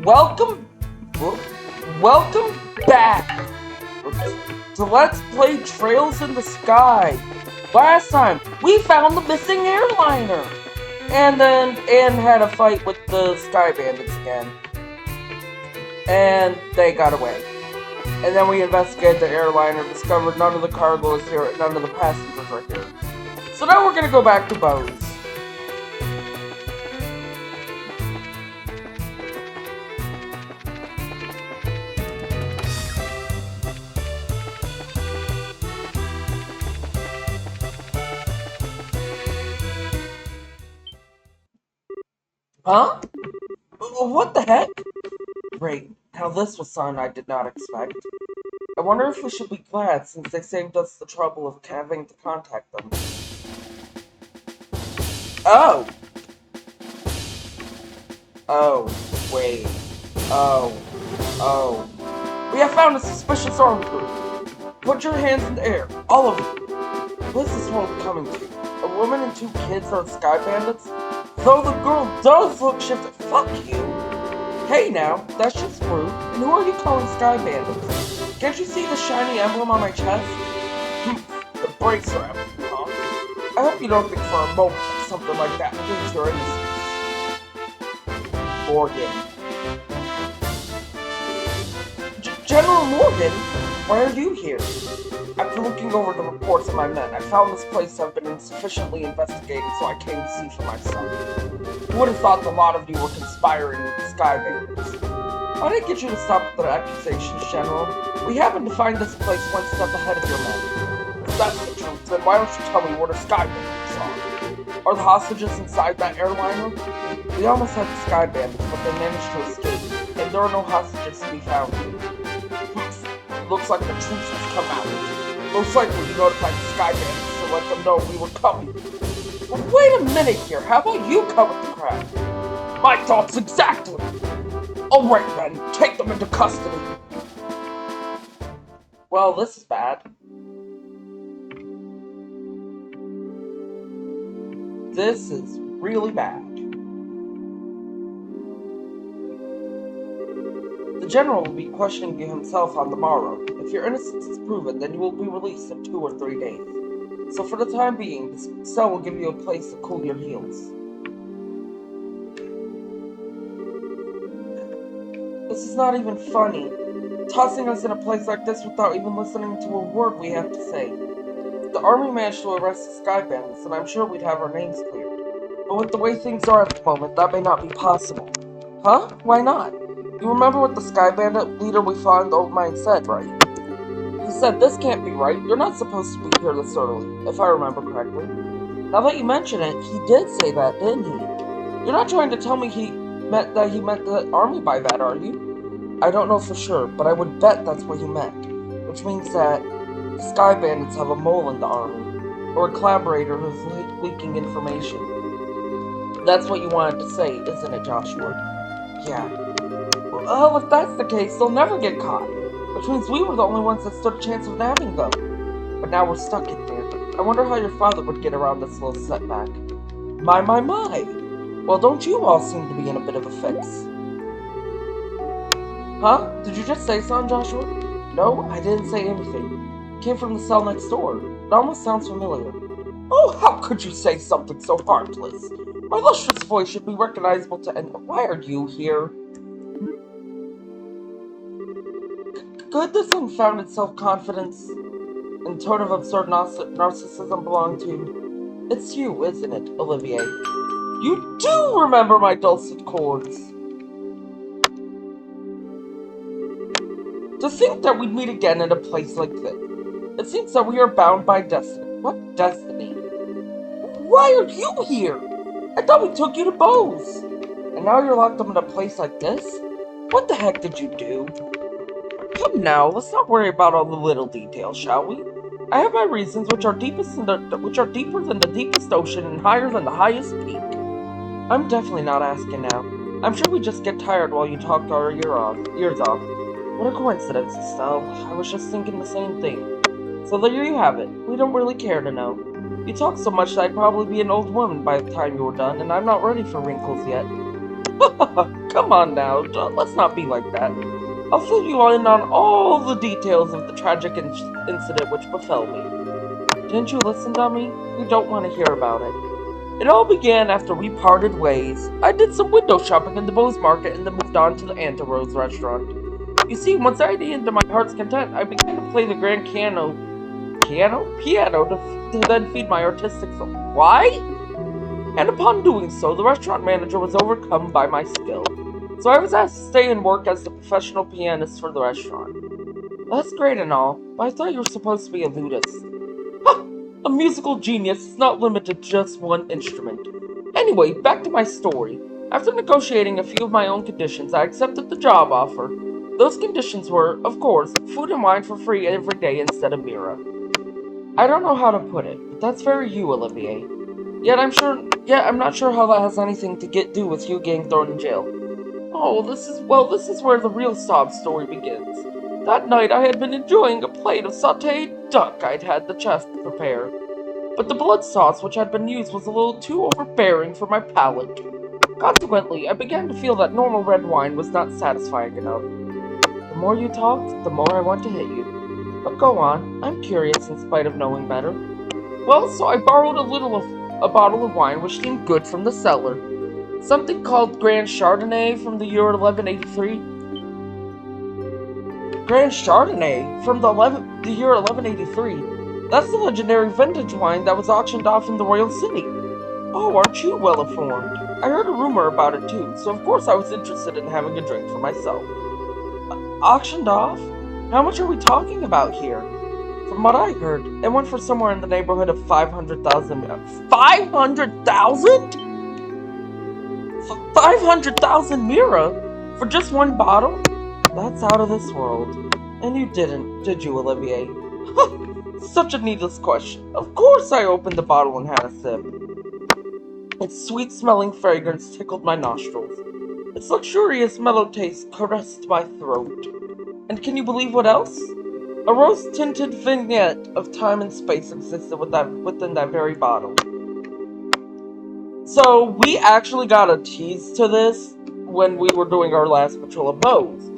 Welcome, welcome back to Let's Play Trails in the Sky. Last time, we found the missing airliner, and then Anne had a fight with the Sky Bandits again, and they got away. And then we investigated the airliner, discovered none of the cargo is here, none of the passengers are here. So now we're gonna go back to Bose. Huh? What the heck? Great. Now this was something I did not expect. I wonder if we should be glad since they saved us the trouble of having to contact them. Oh! Oh, wait. Oh. We have found a suspicious armed group. Put your hands in the air, all of you. What is this world coming to? A woman and two kids are Sky Bandits? Though the girl does look shifted. Fuck you! Hey now, that's just rude. And who are you calling Sky Bandits? Can't you see the shiny emblem on my chest? The bracer emblem, huh? I hope you don't think for a moment that something like that proves your innocence. Morgan. General Morgan? Why are you here? After looking over the reports of my men, I found this place to have been insufficiently investigated, so I came to see for myself. Who would have thought the lot of you were conspiring with the Sky Bandits? I didn't get you to stop with the accusations, General. We happened to find this place one step ahead of your men. If that's the truth, then why don't you tell me where the Sky Bandits are? Are the hostages inside that airliner? We almost had the Sky Bandits, but they managed to escape, and there are no hostages to be found here. Looks like the truth has come out. Most likely we notified the Sky Bandits to let them know we were coming. But wait a minute here, how about you come with the crowd? My thoughts exactly! Alright then, take them into custody. Well, this is bad. This is really bad. The General will be questioning you himself on the morrow. If your innocence is proven, then you will be released in 2 or 3 days. So for the time being, this cell will give you a place to cool your heels. This is not even funny. Tossing us in a place like this without even listening to a word we have to say. If the army managed to arrest the Sky Bandits, then I'm sure we'd have our names cleared. But with the way things are at the moment, that may not be possible. Huh? Why not? You remember what the Sky Bandit leader we fought in the old mine said, right? He said, this can't be right, you're not supposed to be here this early, if I remember correctly. Now that you mention it, he did say that, didn't he? You're not trying to tell me he meant the army by that, are you? I don't know for sure, but I would bet that's what he meant. Which means that the Sky Bandits have a mole in the army, or a collaborator who's leaking information. That's what you wanted to say, isn't it, Joshua? Yeah. Well, if that's the case, they'll never get caught. Which means we were the only ones that stood a chance of nabbing them. But now we're stuck in here. I wonder how your father would get around this little setback. My. Well, don't you all seem to be in a bit of a fix? Huh? Did you just say something, Joshua? No, I didn't say anything. It came from the cell next door. It almost sounds familiar. Oh, how could you say something so heartless? My lustrous voice should be recognizable to anyone. Why are you here? Could this unfounded self-confidence and tone of absurd narcissism belong to? It's you, isn't it, Olivier? You do remember my dulcet chords! To think that we'd meet again in a place like this. It seems that we are bound by destiny. What destiny? Why are you here? I thought we took you to Bose. And now you're locked up in a place like this? What the heck did you do? Come now, let's not worry about all the little details, shall we? I have my reasons, which are deeper than the deepest ocean and higher than the highest peak. I'm definitely not asking now. I'm sure we just get tired while you talk our ears off. What a coincidence, Estelle. I was just thinking the same thing. So there you have it. We don't really care to know. You talk so much that I'd probably be an old woman by the time you were done, and I'm not ready for wrinkles yet. Come on now, let's not be like that. I'll fill you in on all the details of the tragic incident which befell me. Didn't you listen, dummy? We don't want to hear about it. It all began after we parted ways. I did some window shopping in the Bose Market and then moved on to the Anta Rose restaurant. You see, once I ate into my heart's content, I began to play the grand piano to then feed my artistic soul. Why? And upon doing so, the restaurant manager was overcome by my skill. So I was asked to stay and work as the professional pianist for the restaurant. That's great and all, but I thought you were supposed to be a ludist. A musical genius is not limited to just one instrument. Anyway, back to my story. After negotiating a few of my own conditions, I accepted the job offer. Those conditions were, of course, food and wine for free every day instead of Mira. I don't know how to put it, but that's very you, Olivier. Yet I'm not sure how that has anything to do with you getting thrown in jail. Oh, this is where the real sob story begins. That night I had been enjoying a plate of sautéed duck I'd had the chef prepare. But the blood sauce which had been used was a little too overbearing for my palate. Consequently, I began to feel that normal red wine was not satisfying enough. The more you talked, the more I want to hit you. But go on, I'm curious in spite of knowing better. Well, so I borrowed a bottle of wine which seemed good from the cellar. Something called Grand Chardonay from the year 1183. Grand Chardonnay from the year 1183. That's the legendary vintage wine that was auctioned off in the Royal City. Oh, aren't you well informed? I heard a rumor about it too, so of course I was interested in having a drink for myself. Auctioned off? How much are we talking about here? From what I heard, it went for somewhere in the neighborhood of 500,000. 500,000? 500,000 Mira? For just one bottle? That's out of this world. And you didn't, did you, Olivier? Such a needless question. Of course I opened the bottle and had a sip. Its sweet-smelling fragrance tickled my nostrils. Its luxurious, mellow taste caressed my throat. And can you believe what else? A rose-tinted vignette of time and space existed within that very bottle. So, we actually got a tease to this when we were doing our last patrol of Bose.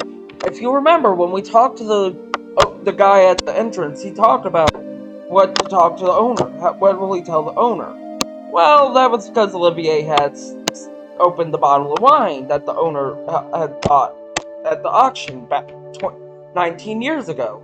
If you remember, when we talked to the guy at the entrance, he talked about what to talk to the owner. What will he tell the owner? Well, that was because Olivier had opened the bottle of wine that the owner had bought at the auction back 19 years ago.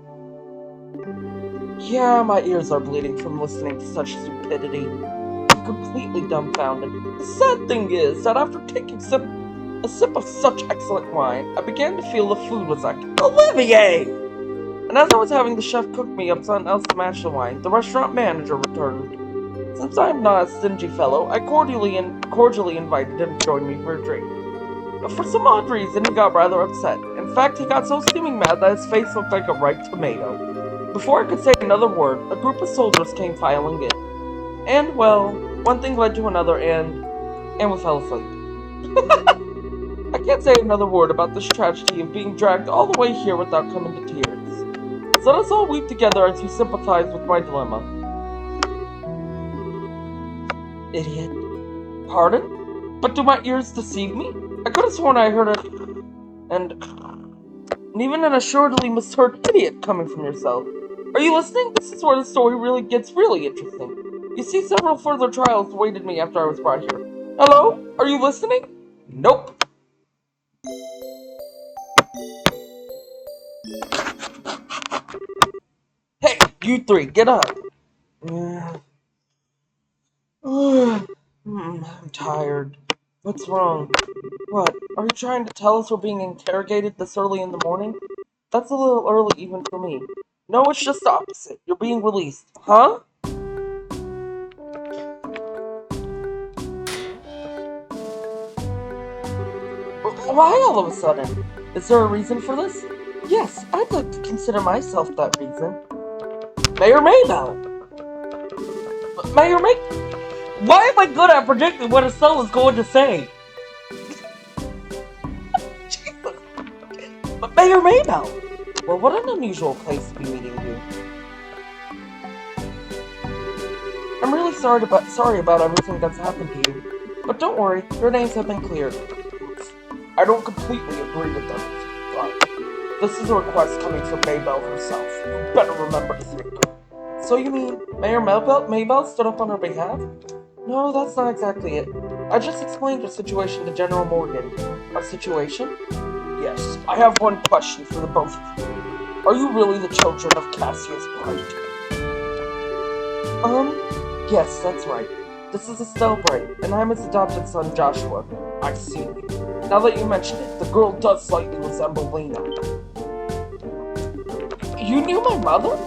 Yeah, my ears are bleeding from listening to such stupidity. I'm completely dumbfounded. The sad thing is that after taking a sip of such excellent wine, I began to feel the food was like, Olivier! And as I was having the chef cook me up something else to match the wine, the restaurant manager returned. Since I'm not a stingy fellow, I cordially invited him to join me for a drink. But for some odd reason, he got rather upset. In fact, he got so steaming mad that his face looked like a ripe tomato. Before I could say another word, a group of soldiers came filing in. And, well, one thing led to another, and we fell asleep. I can't say another word about this tragedy of being dragged all the way here without coming to tears. So let us all weep together as we sympathize with my dilemma. Idiot. Pardon? But do my ears deceive me? I could have sworn I heard it, and even an assuredly misheard idiot coming from yourself. Are you listening? This is where the story gets really interesting. You see, several further trials awaited me after I was brought here. Hello? Are you listening? Nope. Hey, you three, get up. I'm tired. What's wrong? What? Are you trying to tell us we're being interrogated this early in the morning? That's a little early even for me. No, it's just the opposite. You're being released. Huh? Why all of a sudden? Is there a reason for this? Yes, I'd like to consider myself that reason. Mayor Maybelle! Mayor Maybelle! Why am I good at predicting what Estelle is going to say? Jesus! But Mayor Maybelle! Well, what an unusual place to be meeting you. I'm really sorry about everything that's happened to you. But don't worry, your names have been cleared. I don't completely agree with them, but this is a request coming from Maybelle herself. You better remember to thank her. So you mean Mayor Maybelle stood up on her behalf? No, that's not exactly it. I just explained your situation to General Morgan. Our situation? Yes, I have one question for the both of you. Are you really the children of Cassius Bright? Yes, that's right. This is Estelle Bright, and I'm his adopted son, Joshua. I see. Now that you mention it, the girl does slightly resemble Lena. You knew my mother?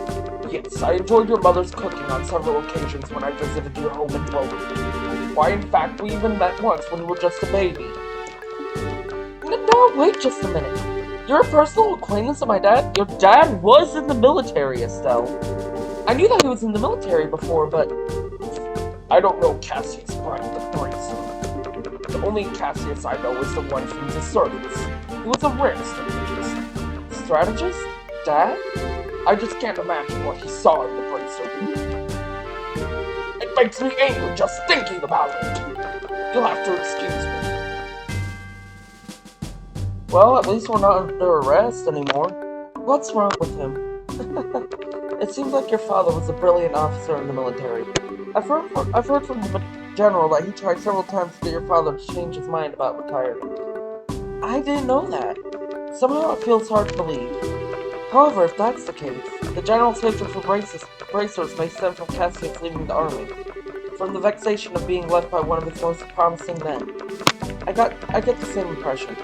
Yes, I enjoyed your mother's cooking on several occasions when I visited your home in Rome. Why, in fact, we even met once when you were just a baby. No, wait just a minute. You're a personal acquaintance of my dad? Your dad was in the military, Estelle. I knew that he was in the military before, but I don't know Cassius Bright the Bracer. The only Cassius I know is the one from the servants. He was a rare strategist. Strategist? Dad? I just can't imagine what he saw in the Bracer. It makes me angry just thinking about it. You'll have to excuse me. Well, at least we're not under arrest anymore. What's wrong with him? It seems like your father was a brilliant officer in the military. I've heard from the general that he tried several times to get your father to change his mind about retirement. I didn't know that. Somehow it feels hard to believe. However, if that's the case, the general's hatred for bracers may stem from Cassius leaving the army, from the vexation of being left by one of his most promising men. I get the same impression.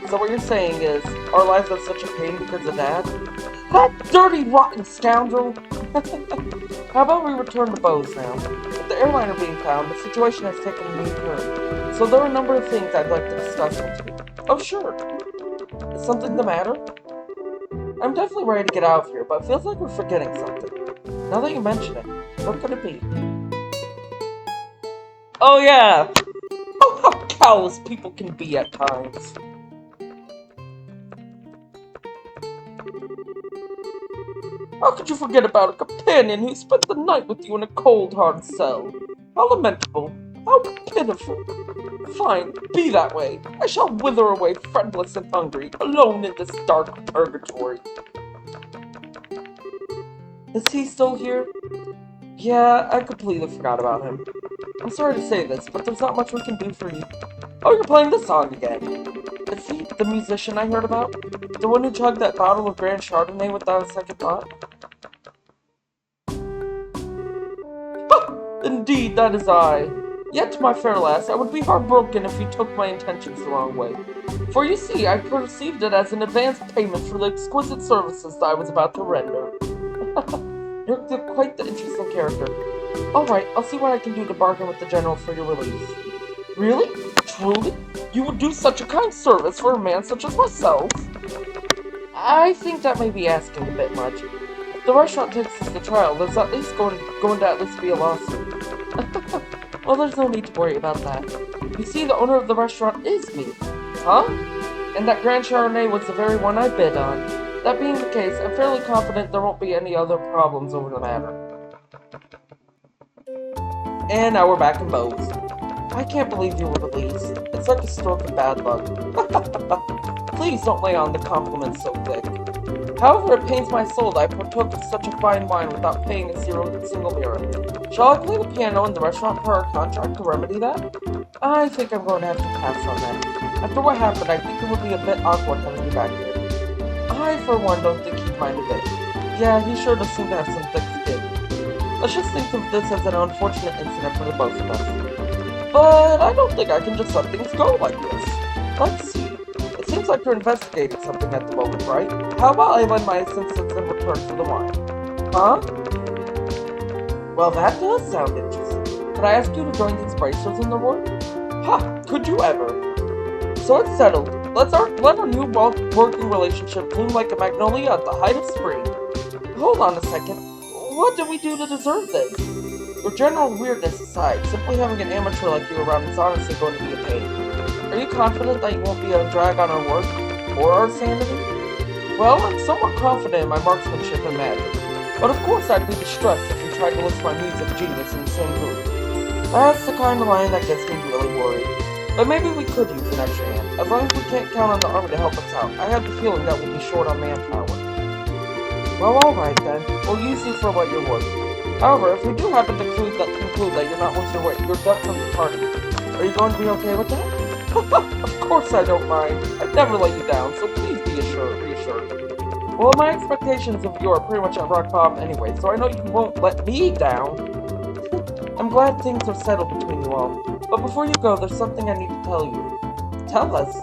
So what you're saying is, our lives are such a pain because of Dad? That dirty, rotten scoundrel! How about we return to Bose now? With the airliner being found, the situation has taken a new turn. So there are a number of things I'd like to discuss with you. Oh, sure. Is something the matter? I'm definitely ready to get out of here, but it feels like we're forgetting something. Now that you mention it, what could it be? Oh yeah! Oh, how callous people can be at times. How could you forget about a companion who spent the night with you in a cold, hard cell? How lamentable. How pitiful. Fine, be that way. I shall wither away friendless and hungry, alone in this dark purgatory. Is he still here? Yeah, I completely forgot about him. I'm sorry to say this, but there's not much we can do for you. Oh, you're playing this song again. Is he the musician I heard about? The one who chugged that bottle of Grand Chardonnay without a second thought? Indeed, that is I. Yet, my fair lass, I would be heartbroken if you took my intentions the wrong way. For you see, I perceived it as an advance payment for the exquisite services that I was about to render. You're quite the interesting character. Alright, I'll see what I can do to bargain with the general for your release. Really? Truly? You would do such a kind service for a man such as myself? I think that may be asking a bit much. If the restaurant takes us to trial, there's at least going to at least be a lawsuit. Well, there's no need to worry about that. You see, the owner of the restaurant is me. Huh? And that Grand Chardonnay was the very one I bid on. That being the case, I'm fairly confident there won't be any other problems over the matter. And now we're back in Bose. I can't believe you were released. It's like a stroke of bad luck. Please don't lay on the compliments so thick. However, it pains my soul that I partook of such a fine wine without paying a single lira. Shall I play the piano in the restaurant per our contract to remedy that? I think I'm going to have to pass on that. After what happened, I think it would be a bit awkward having you back here. I, for one, don't think he'd mind a bit. Yeah, he sure does seem to have some thick skin. Let's just think of this as an unfortunate incident for the both of us. But I don't think I can just let things go like this. Let's see. It seems like you're investigating something at the moment, right? How about I lend my assistance in return for the wine? Huh? Well, that does sound interesting. Could I ask you to join these bracers in the war? Ha! Could you ever? So it's settled. Let our new working relationship bloom like a magnolia at the height of spring. Hold on a second. What did we do to deserve this? Your general weirdness aside, simply having an amateur like you around is honestly going to be a pain. Are you confident that you won't be a drag on our work? Or our sanity? Well, I'm somewhat confident in my marksmanship and magic. But of course I'd be distressed if you tried to list my music genius in the same group. That's the kind of line that gets me really worried. But maybe we could use an extra hand. As long as we can't count on the army to help us out, I have the feeling that we'll be short on manpower. Well, alright then. We'll use you for what you're worth. However, if we do happen to conclude that you're not worth your weight, you're ducked from the party. Are you going to be okay with that? Of course I don't mind. I'd never let you down, so please be reassured. Well, my expectations of you are pretty much at rock bottom anyway, so I know you won't let me down. I'm glad things are settled between you all. But before you go, there's something I need to tell you. Tell us?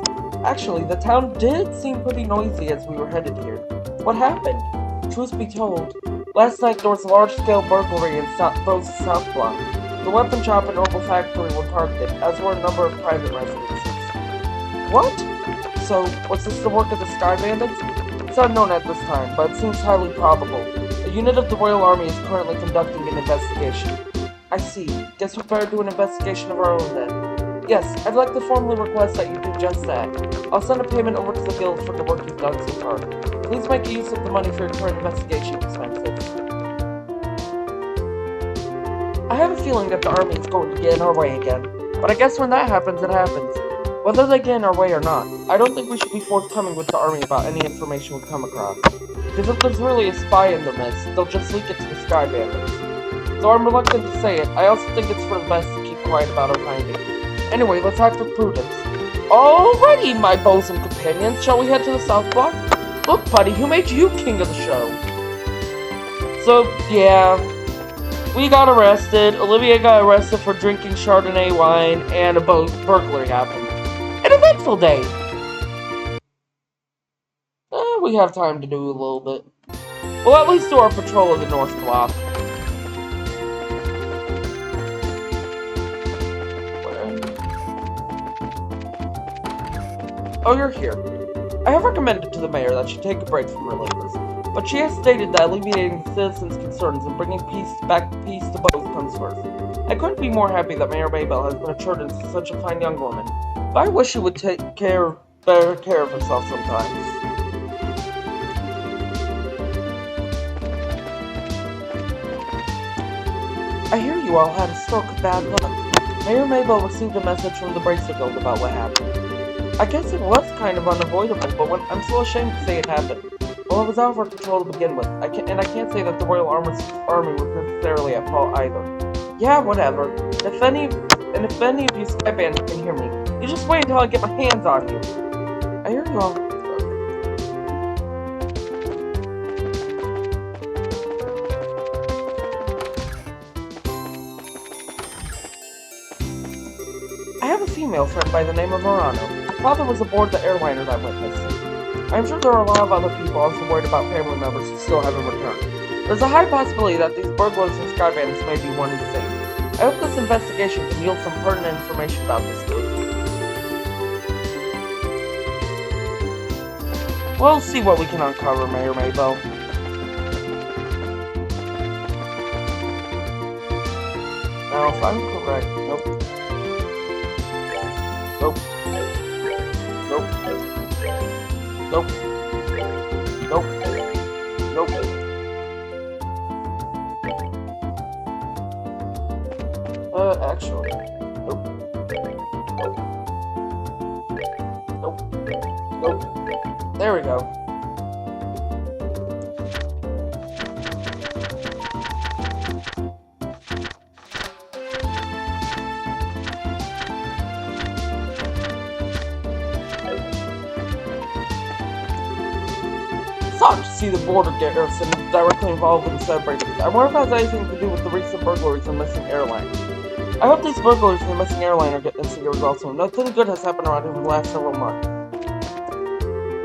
Actually, the town did seem pretty noisy as we were headed here. What happened? Truth be told, last night there was a large-scale burglary in South Block. The weapon shop and herbal factory were targeted, as were a number of private residences. What? So, was this the work of the Sky Bandits? It's unknown at this time, but it seems highly probable. A unit of the Royal Army is currently conducting an investigation. I see. Guess we better do an investigation of our own then. Yes, I'd like to formally request that you do just that. I'll send a payment over to the guild for the work you've done so far. Please make use of the money for your current investigation expenses. I have a feeling that the army is going to get in our way again, but I guess when that happens, it happens. Whether they get in our way or not, I don't think we should be forthcoming with the army about any information we come across. Because if there's really a spy in their midst, they'll just leak it to the Sky Bandits. Though I'm reluctant to say it, I also think it's for the best to keep quiet about our findings. Anyway, let's act with prudence. Alrighty, my bosom companions, shall we head to the South Block? Look, buddy, who made you king of the show? So, yeah, we got arrested. Olivier got arrested for drinking Chardonnay wine, and a burglary happened. An eventful day! We have time to do a little bit. We'll at least do our patrol of the North Block. Oh, you're here. I have recommended to the mayor that she take a break from her labors, but she has stated that alleviating the citizens' concerns and bringing peace to both comes first. I couldn't be more happy that Mayor Maybelle has matured into such a fine young woman, but I wish she would take better care of herself sometimes. I hear you all had a stroke of bad luck. Mayor Maybelle received a message from the Bracer Guild about what happened. I guess it was kind of unavoidable, but I'm so ashamed to say it happened. Well, it was out of our control to begin with, I can't say that the Royal Army was necessarily at fault either. Yeah, whatever. If any of you Sky Bandits can hear me, you just wait until I get my hands on you. I hear you all. I have a female friend by the name of Morano. Her father was aboard the airliner that went missing. I'm sure there are a lot of other people also worried about family members who still haven't returned. There's a high possibility that these burglars and Sky Bandits may be one and the same. I hope this investigation can yield some pertinent information about this group. We'll see what we can uncover, Mayor Maybelle. Now, if I'm correct, nope. Nope. Nope. Nope. Nope. Nope. Actually. Nope. Nope. Nope. Nope. There we go. To see the border garrison directly involved in the celebrations. I wonder if it has anything to do with the recent burglaries and missing airliner. I hope these burglaries and the missing airliner get instant results soon. Nothing good has happened around here in the last several months.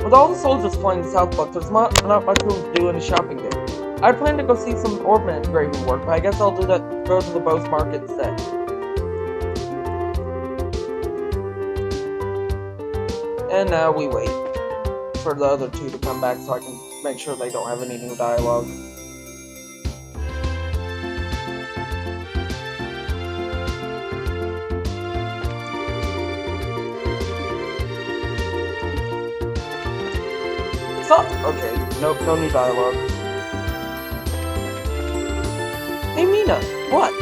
With all the soldiers flying to South Block, there's not much room to do any shopping there. I plan to go see some ornament engraving work, but I guess I'll go to the Bose Market instead. And now we wait for the other two to come back so I can make sure they don't have any new dialogue. Okay, nope, no new dialogue. Hey Mina, what?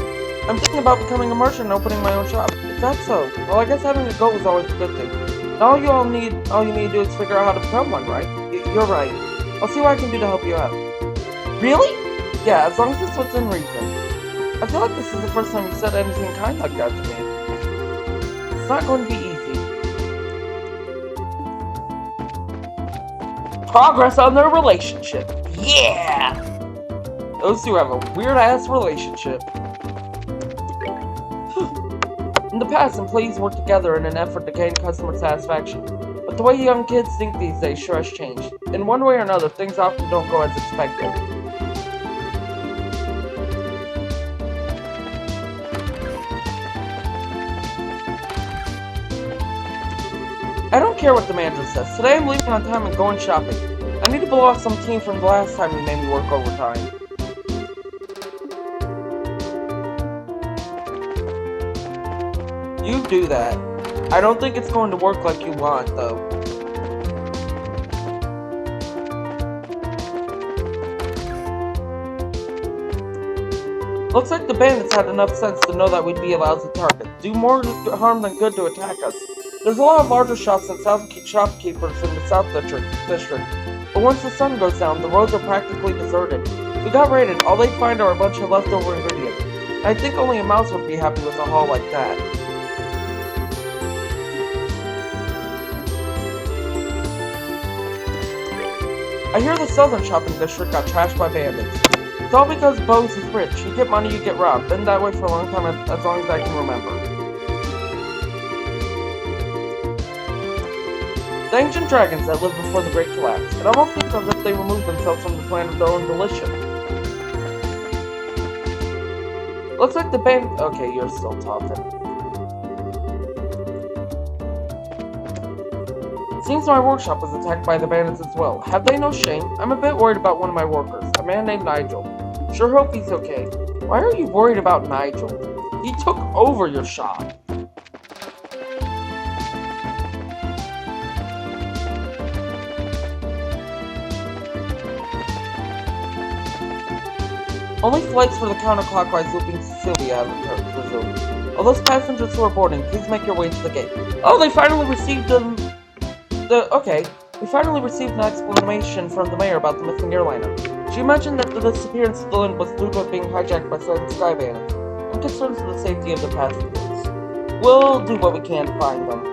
I'm thinking about becoming a merchant and opening my own shop. Is that so? Well, I guess having a goal is always a good thing. And all you need to do is figure out how to become one, right? You're right. I'll see what I can do to help you out. Really? Yeah, as long as it's within reason. I feel like this is the first time you said anything kind like that to me. It's not going to be easy. Progress on their relationship. Yeah! Those two have a weird-ass relationship. In the past, employees worked together in an effort to gain customer satisfaction. But the way young kids think these days sure has changed. In one way or another, things often don't go as expected. I don't care what the manager says. Today I'm leaving on time and going shopping. I need to blow off some steam from the last time you made me work overtime. You do that. I don't think it's going to work like you want, though. Looks like the bandits had enough sense to know that we'd be a lousy target. Do more harm than good to attack us. There's a lot of larger shops and shopkeepers in the South District. But once the sun goes down, the roads are practically deserted. If we got raided, all they'd find are a bunch of leftover ingredients. And I think only a mouse would be happy with a haul like that. I hear the Southern Shopping District got trashed by bandits. It's all because Bose is rich. You get money, you get robbed. Been that way for a long time, as long as I can remember. The ancient dragons that lived before the Great Collapse. It almost seems as if they removed themselves from the plan of their own volition. Looks like the band. Okay, you're still talking. Seems my workshop was attacked by the bandits as well. Have they no shame? I'm a bit worried about one of my workers, a man named Nigel. Sure hope he's okay. Why are you worried about Nigel? He took over your shop. Only flights for the counterclockwise looping Cecilia have resumed. All those passengers who are boarding, please make your way to the gate. Oh, they finally received we finally received an explanation from the mayor about the missing airliner. She mentioned that the disappearance of the land was due to it being hijacked by certain Sky Bandits. I'm concerned for the safety of the passengers. We'll do what we can to find them.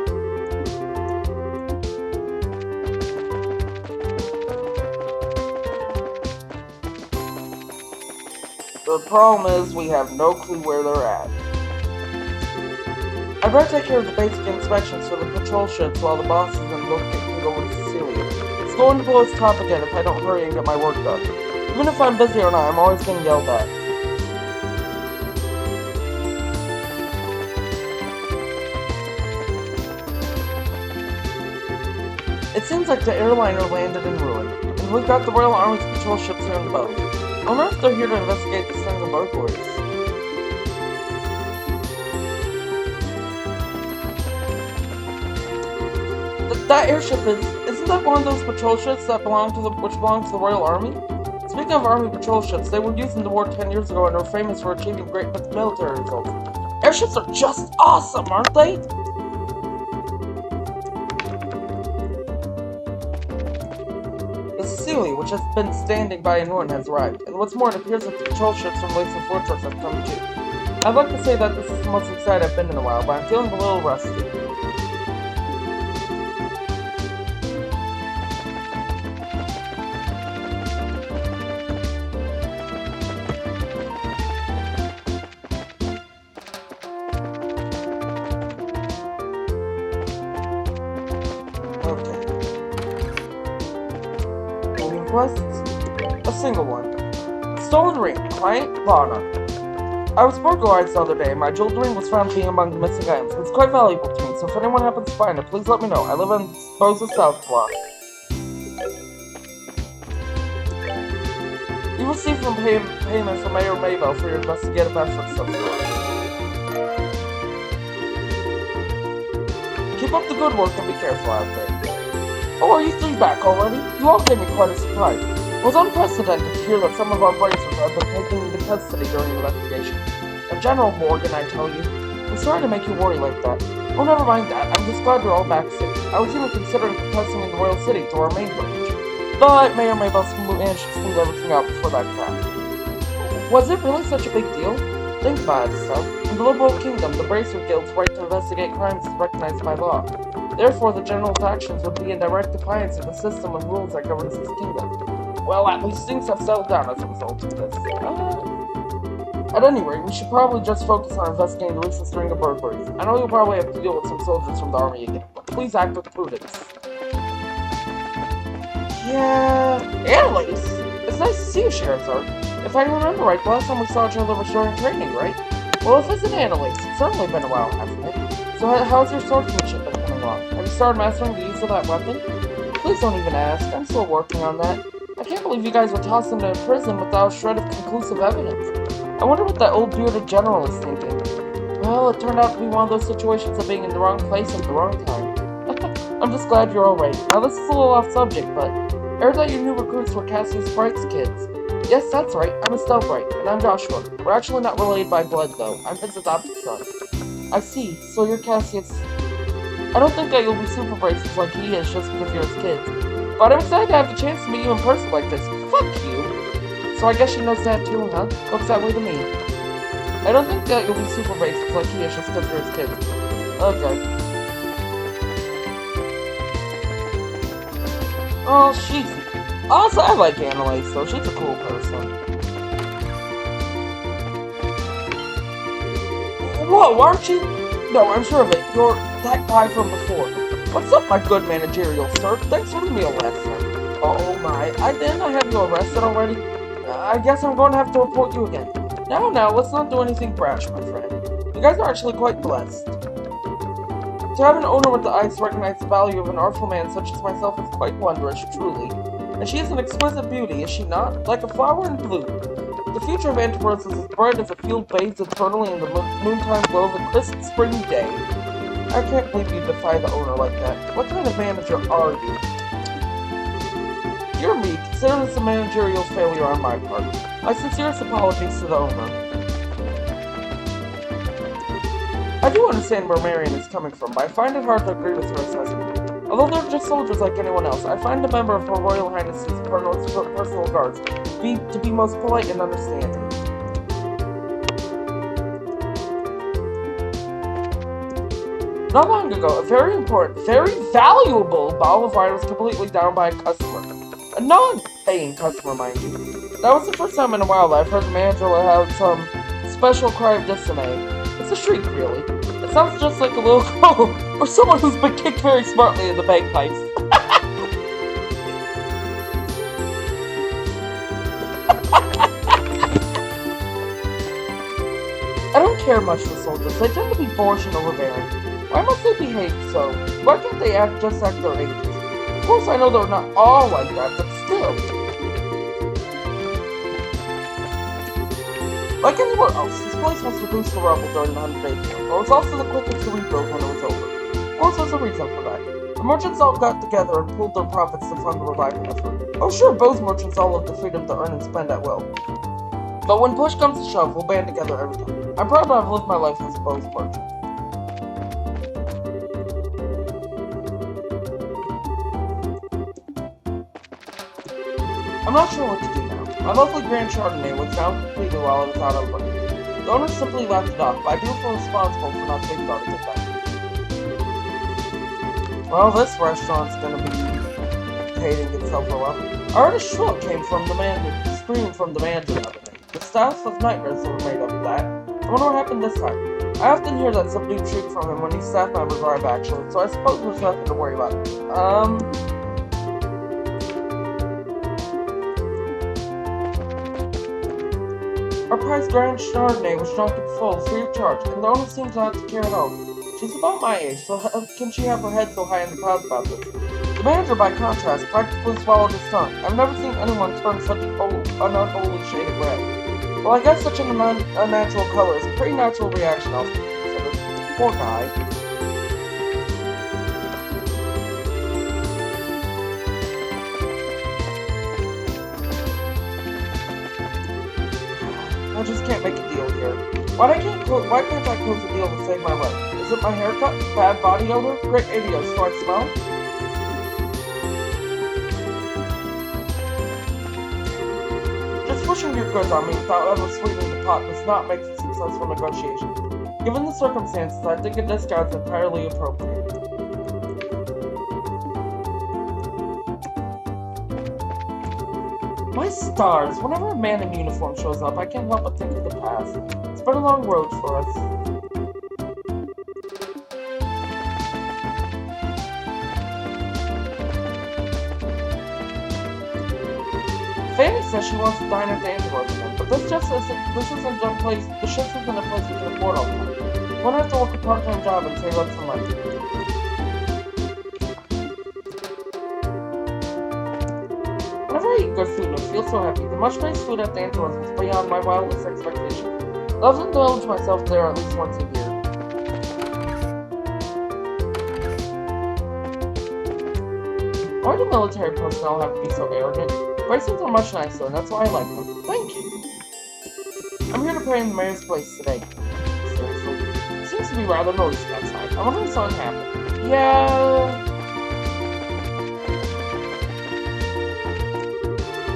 The problem is we have no clue where they're at. I'd better take care of the basic inspections for the patrol ships while the bosses and Luke can go with Cecilia. It's going to blow its top again if I don't hurry and get my work done. Even if I'm busy or not, I'm always getting yelled at. It seems like the airliner landed in ruin, and we've got the Royal Army's patrol ships here in the boat. I wonder if they're here to investigate the string of burglaries. That airship isn't that one of those patrol ships that belong to the Royal Army? Speaking of Army patrol ships, they were used in the war 10 years ago and are famous for achieving great military results. Airships are just awesome, aren't they? The Cecilia, which has been standing by in ruin, has arrived, and what's more, it appears that the patrol ships from Lakes and Fortress have come too. I'd like to say that this is the most excited I've been in a while, but I'm feeling a little rusty. A single one. Stolen ring. Client, Lana. I was burglarized the other day, and my jeweled ring was found being among the missing items. It's quite valuable to me, so if anyone happens to find it, please let me know. I live in South Block. You will see from payment from Mayor Maybelle for your investigative efforts so far. Keep up the good work and be careful out there. Oh, are you three back already? You all gave me quite a surprise. It was unprecedented to hear that some of our bracers have been taken into custody during the investigation. A General Morgan, I tell you. I'm sorry to make you worry like that. Oh, never mind that. I'm just glad you're all back safe. I was even considering protesting in the Royal City through our main branch. But Mayor Maybelle managed to smooth everything out before that crash. Was it really such a big deal? Think about it, Steph. In the Liberal Kingdom, the Bracer Guild's right to investigate crimes is recognized by law. Therefore, the General's actions would be in direct defiance of the system of rules that governs this kingdom. Well, at least things have settled down as a result of this. At any rate, we should probably just focus on investigating the recent string of burglaries. I know you'll probably have to deal with some soldiers from the army again, but please act with prudence. Yeah... Annalise! It's nice to see you, Sheriff Zark. If I remember right, the last time we saw each other was during training, right? Well, if it's an Annalise, it's certainly been a while, hasn't it? So how's your swordsmanship been coming along? Have you started mastering the use of that weapon? Please don't even ask. I'm still working on that. I can't believe you guys would toss him to prison without a shred of conclusive evidence. I wonder what that old bearded general is thinking. Well, it turned out to be one of those situations of being in the wrong place at the wrong time. I'm just glad you're alright. Now, this is a little off subject, but I heard that your new recruits were Cassius Bright's kids. Yes, that's right. I'm Estelle Bright, and I'm Joshua. We're actually not related by blood, though. I'm his adopted son. I see. So you're Cassius. I don't think that you'll be super racist like he is just because you're his kids. But I'm excited to have the chance to meet you in person like this. Fuck you! So I guess she knows that too, huh? Looks that way to me. I don't think that you'll be super racist like he is just because you're his kids. Okay. Oh, she's... Also, I like Annalise, though. She's a cool person. Whoa, aren't you? No, I'm sure of it. You're that guy from before. What's up, my good managerial sir? Thanks for the meal last night. Oh my, didn't I have you arrested already? I guess I'm going to have to report you again. Now, let's not do anything brash, my friend. You guys are actually quite blessed. To have an owner with the eyes to recognize the value of an artful man such as myself is quite wondrous, truly. And she is an exquisite beauty, is she not? Like a flower in bloom. The future of Antiverse is as bright as a field bathed eternally in the noontime glow of a crisp spring day. I can't believe you defy the owner like that. What kind of manager are you? Dear me, consider this a managerial failure on my part. My sincerest apologies to the owner. I do understand where Marion is coming from, but I find it hard to agree with her assessment. Although they're just soldiers like anyone else, I find a member of Her Royal Highness's personal guards to be most polite and understanding. Not long ago, a very important, very valuable bottle of wine was completely down by a customer. A non-paying customer, mind you. That was the first time in a while that I've heard the manager let out some special cry of dismay. It's a shriek, really. It sounds just like a little girl, or someone who's been kicked very smartly in the bagpipes. I don't care much for soldiers. They tend to be boorish and overbearing. Why must they behave so? Why can't they act just like their ages? Of course, I know they're not all like that, but still. Like anywhere else, this place was reduced to rubble during the 100 Days War, but it was also the quickest to rebuild when it was over. Of course, there's a reason for that. The merchants all got together and pooled their profits to fund the revival effort. Oh sure, Beau's merchants all have the freedom to earn and spend at will. But when push comes to shove, we'll band together every time. I'm proud to have lived my life as a Beau's merchant. I'm not sure what to do now. My lovely Grand Chardonay was found completely while I was out on work. The owner simply left it off, but I do feel responsible for not safeguarding it better. Well, this restaurant's gonna be hating itself for a while. I heard a shriek came from the manager, scream from the manager the other day. The staff of nightmares were made up of that. I wonder what happened this time. I often hear that subdued shriek from him when these staff members arrive actually, so I suppose there's nothing to worry about. Our prize Grand Chardonay was drunk in full, free of charge, and the owner seems not to care at all. She's about my age, so how can she have her head so high in the clouds about this? The manager, by contrast, practically swallowed his tongue. I've never seen anyone turn such an unholy shade of red. Well, I guess such an unnatural color is a pretty natural reaction, I'll consider. Poor guy. I just can't make a deal here. Why can't I close the deal to save my life? Is it my haircut? Bad body odor? Great idiots, do I smell? Just pushing your goods on me without ever sweetening the pot does not make a successful negotiation. Given the circumstances, I think a discount is entirely appropriate. My stars, whenever a man in uniform shows up, I can't help but think of the past. It's been a long road for us. Fanny says she wants to dine at the Antwerp again, but this isn't a place we can afford all the time. We're gonna have to work a part-time job and save up some money. Whenever I eat good food, I feel so happy. The much nice food at the Antwerp was beyond my wildest expectations. I love to indulge myself there at least once a year. Why do military personnel have to be so arrogant? Bracers are much nicer, and that's why I like them. Thank you. I'm here to pray in the mayor's place today. Seriously. It seems to be rather noisy outside. I wonder if something happened. Yeah.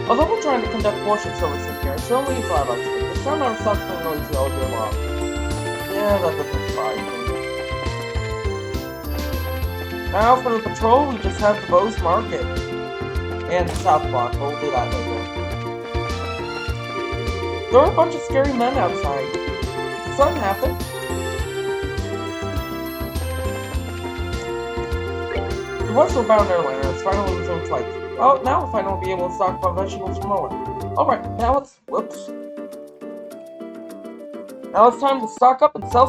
Although we're trying to conduct worship service in here, it's only loud outside. The sound never stops being noisy all day long. Yeah, that doesn't surprise me. Now for the patrol, we just have the Beau's Market. And the South Block, but we'll do that later. There are a bunch of scary men outside. Did something happen? The westward-bound airliner has finally resumed flights. Well, now we'll finally be able to stock up vegetables from Owen. Alright, now it's time to stock up and sell.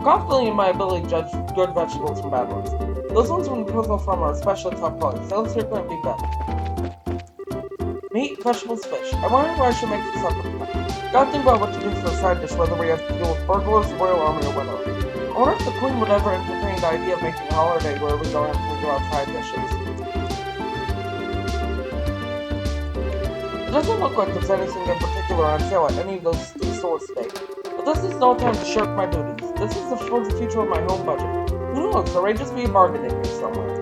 Confidently in my ability to judge good vegetables from bad ones. Those ones from the Puzzle Farm are especially top quality, so let's circle and be better. Meat, vegetables, fish. I wonder why I should make this supper. Gotta think about what to do for a side dish, whether we have to deal with burglars, the Royal Army, or whatever. I wonder if the Queen would ever entertain the idea of making a holiday where we don't have to go out side dishes. It doesn't look like there's anything in particular on sale at any of those stores today. But this is no time to shirk my duties. This is towards the future of my home budget. Who knows, there may just be a bargain in here somewhere.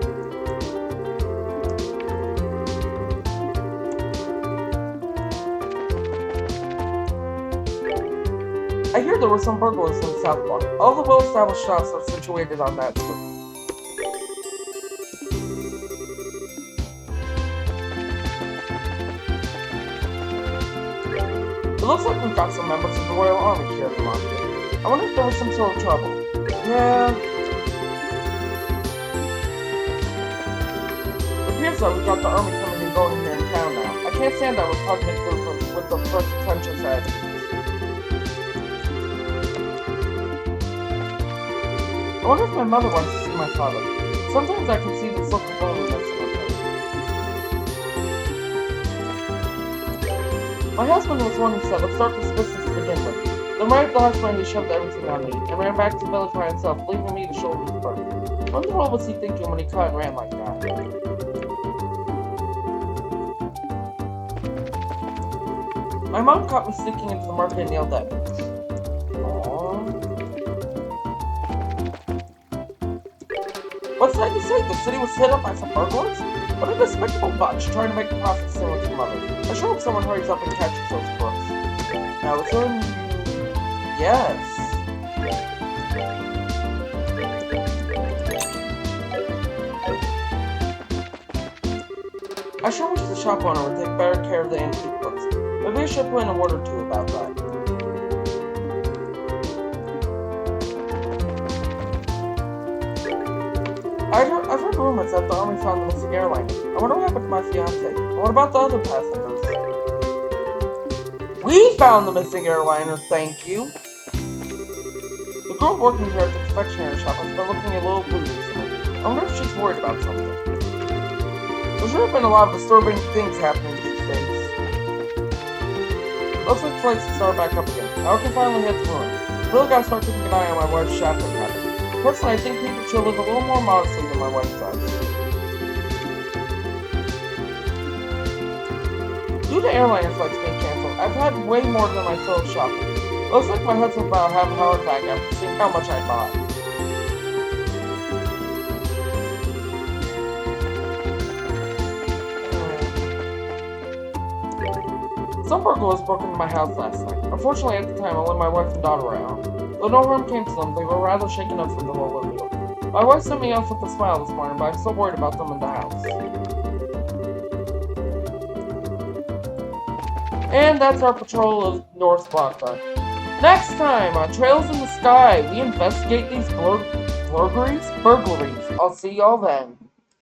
I hear there were some burglars in the South Block. All the well-established shops are situated on that street. It looks like we've got some members of the Royal Army here in the market. I wonder if there was some sort of trouble. Yeah. It appears that we've got the army coming and going here in town now. I can't stand that repugnant group with the pretentious attitudes. I wonder if my mother wants to see my father. Sometimes I can see this look of loneliness in her face. My husband was one who said, let's start this business to begin with. Then right at the last minute he shoved everything on me, and ran back to the village by himself, leaving me to shoulder the burden. What in the world was he thinking when he cut and ran like that? My mom caught me sneaking into the market and yelled at me. What's that you say? The city was hit up by some burglars? What a despicable bunch, trying to make a profit stealing from others. I sure hope someone hurries up and catches those crooks. Allison? Yes. I sure wish the shop owner would take better care of the antique books. Maybe I should put in a word or two about that. I've heard rumors that the army found the missing airliner. I wonder what happened to my fiancé. And what about the other passengers? We found the missing airliner, thank you. The girl working here at the confectionery shop has been looking a little blue recently. I wonder if she's worried about something. There's sure been a lot of disturbing things happening these days. Looks like flights will start back up again. Now I can finally hit the room. Really gotta start keeping an eye on my wife's shopping habits. Personally, I think people should live a little more modestly than my wife does. Due to airliner flights being cancelled, I've had way more than my fill of shopping. Looks like my husband's about to have a heart attack after seeing how much I bought. Some burglars broke into my house last night. Unfortunately, at the time, I let my wife and daughter out. Though no harm came to them, they were rather shaken up from the whole ordeal. My wife sent me off with a smile this morning, but I'm still worried about them in the house. And that's our patrol of North Block Burglary. Next time on Trails in the Sky, we investigate these burglaries. I'll see y'all then.